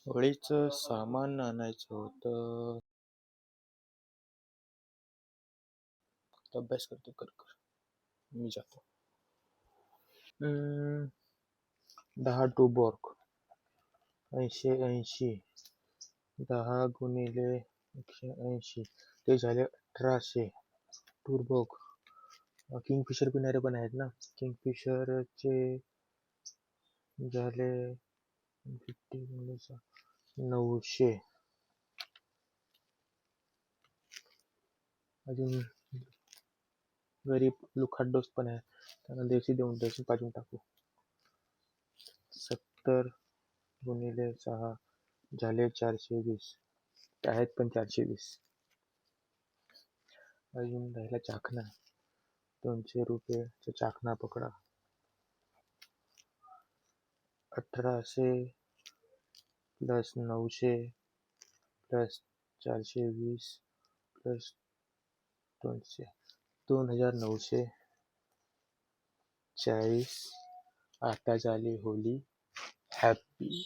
होळीचं सामान आणायचं होतं. अभ्यास करतो, कर कर. मी जातो. 10 टूबॉर्ग 80 10 गुणिले 180 ते झाले 1800 टूरबॉर्ग. किंगफिशर पिणारे पण आहेत ना. किंगफिशरचे झाले 900. अजून गरीब लुखाट पण आहे, त्यांना देशी पाठवून टाकू. 70 गुणिले 6 झाले 420. आहेत पण 420. अजून राहिला चाकणा. 200 रुपये चाकणा पकडा. 1800 प्लस 900 प्लस 420 प्लस 200 2940. आता झाली होली. हॅपी